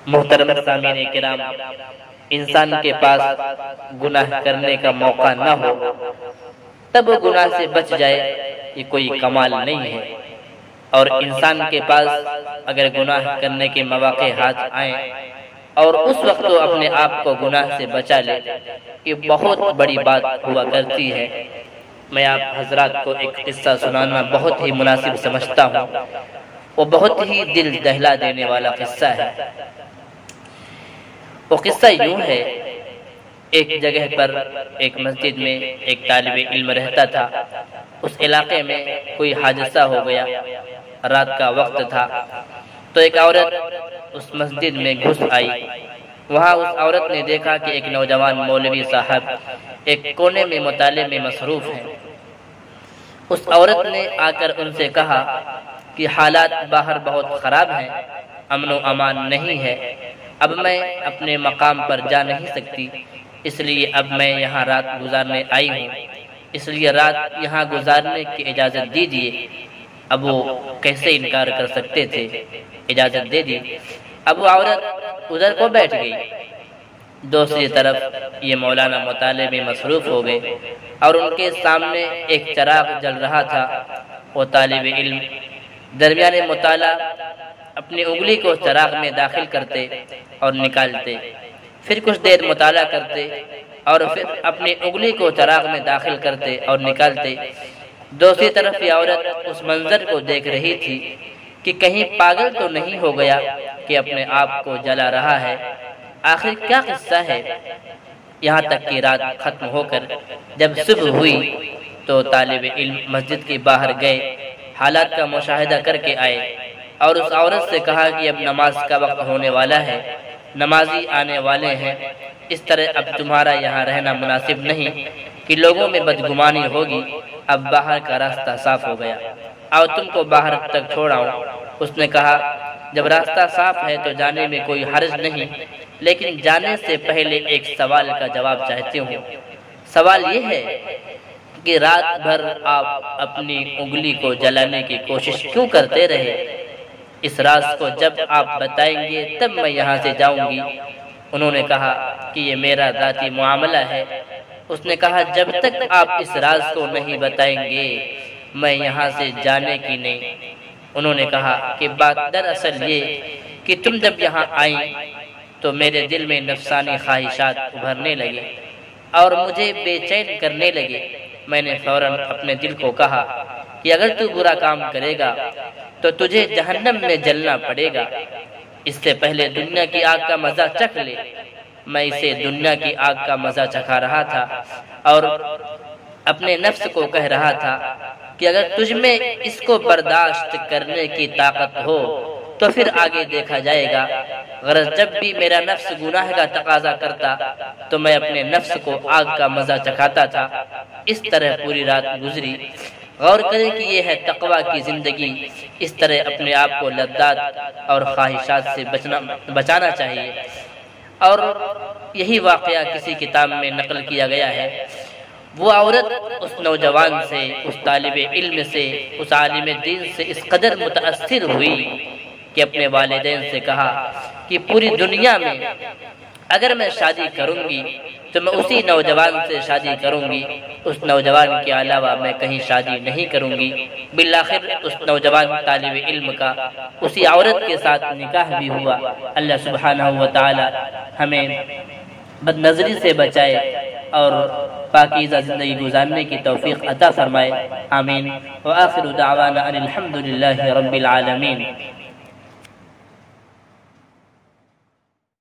محترم سامعین کرام، انسان کے پاس گناہ کرنے کا موقع نہ ہو تب وہ گناہ سے بچ جائے، یہ کوئی کمال نہیں ہے۔ اور انسان کے پاس اگر گناہ کرنے کے مواقع ہاتھ آئیں اور اس وقت وہ اپنے آپ کو گناہ سے بچا لے، یہ بہت بڑی بات ہوا کرتی ہے۔ میں آپ حضرات کو ایک قصہ سنانا بہت ہی مناسب سمجھتا ہوں، وہ بہت ہی دل دہلا دینے والا قصہ ہے۔ وہ قصہ یوں ہے، ایک جگہ پر ایک مسجد میں ایک طالب علم رہتا تھا۔ اس علاقے میں کوئی حادثہ ہو گیا، رات کا وقت تھا، تو ایک عورت اس مسجد میں گھس آئی۔ وہاں اس عورت نے دیکھا کہ ایک نوجوان مولوی صاحب ایک کونے میں مطالعے میں مصروف ہیں۔ اس عورت نے آ کر ان سے کہا کہ حالات باہر بہت خراب ہیں، امن و امان نہیں ہے، اب میں اپنے مقام پر جا نہیں سکتی، اس لیے اب میں یہاں رات گزارنے آئی ہوں، اس لیے رات یہاں گزارنے کی اجازت دیجیے۔ اب وہ کیسے انکار کر سکتے تھے، اجازت دے دی۔ اب وہ عورت ادھر کو بیٹھ گئی، دوسری طرف یہ مولانا مطالعے میں مصروف ہو گئے اور ان کے سامنے ایک چراغ جل رہا تھا۔ وہ طالب علم درمیان مطالعہ اپنی انگلی کو چراغ میں داخل کرتے اور نکالتے، پھر کچھ دیر مطالعہ کرتے اور پھر اپنی انگلی کو چراغ میں داخل کرتے اور نکالتے۔ دوسری طرف یہ عورت اس منظر کو دیکھ رہی تھی کہ کہیں پاگل تو نہیں ہو گیا کہ اپنے آپ کو جلا رہا ہے، آخر کیا قصہ ہے۔ یہاں تک کہ رات ختم ہو کر جب صبح ہوئی تو طالب علم مسجد کے باہر گئے، حالات کا مشاہدہ کر کے آئے اور اس عورت سے کہا کہ اب نماز کا وقت ہونے والا ہے، نمازی آنے والے ہیں، اس طرح اب تمہارا یہاں رہنا مناسب نہیں کہ لوگوں میں بدگمانی ہوگی، اب باہر کا راستہ صاف ہو گیا، اور تم کو باہر تک چھوڑاؤں۔ اس نے کہا جب راستہ صاف ہے تو جانے میں کوئی حرج نہیں، لیکن جانے سے پہلے ایک سوال کا جواب چاہتی ہوں۔ سوال یہ ہے کہ رات بھر آپ اپنی انگلی کو جلانے کی کوشش کیوں کرتے رہے؟ اس راز کو جب آپ بتائیں گے تب میں یہاں سے جاؤں گی۔ انہوں نے کہا کہ یہ میرا ذاتی معاملہ ہے۔ اس نے کہا جب تک آپ اس راز کو نہیں بتائیں گے میں یہاں سے جانے کی نہیں۔ انہوں نے کہا کہ بات دراصل یہ کہ تم جب یہاں آئیں تو میرے دل میں نفسانی خواہشات ابھرنے لگے اور مجھے بے چین کرنے لگے۔ میں نے فوراً اپنے دل کو کہا کہ اگر تو برا کام کرے گا تو تجھے جہنم میں جلنا پڑے گا، اس سے پہلے دنیا کی آگ کا مزہ چکھ لے۔ میں اسے دنیا کی آگ کا مزہ چکھا رہا تھا اور اپنے نفس کو کہہ رہا تھا کہ اگر تجھ میں اس کو برداشت کرنے کی طاقت ہو تو پھر آگے دیکھا جائے گا۔ غرض جب بھی میرا نفس گناہ کا تقاضا کرتا تو میں اپنے نفس کو آگ کا مزہ چکھاتا تھا۔ اس طرح پوری رات گزری۔ غور کریں کہ یہ ہے تقویٰ کی زندگی، اس طرح اپنے آپ کو لذات اور خواہشات سے بچانا چاہیے۔ اور یہی واقعہ کسی کتاب میں نقل کیا گیا ہے۔ وہ عورت اس نوجوان سے، اس طالب علم سے، اس عالم دین سے اس قدر متاثر ہوئی کہ اپنے والدین سے کہا کہ پوری دنیا میں اگر میں شادی کروں گی تو میں اسی نوجوان سے شادی کروں گی، اس نوجوان کے علاوہ میں کہیں شادی نہیں کروں گی۔ بالآخر اس نوجوان طالب علم کا اسی عورت کے ساتھ نکاح بھی ہوا۔ اللہ سبحانہ و تعالی ہمیں بد نظری سے بچائے اور پاکیزہ زندگی گزارنے کی توفیق عطا فرمائے، آمین۔ وآخر دعوانا ان الحمد للہ رب العالمین۔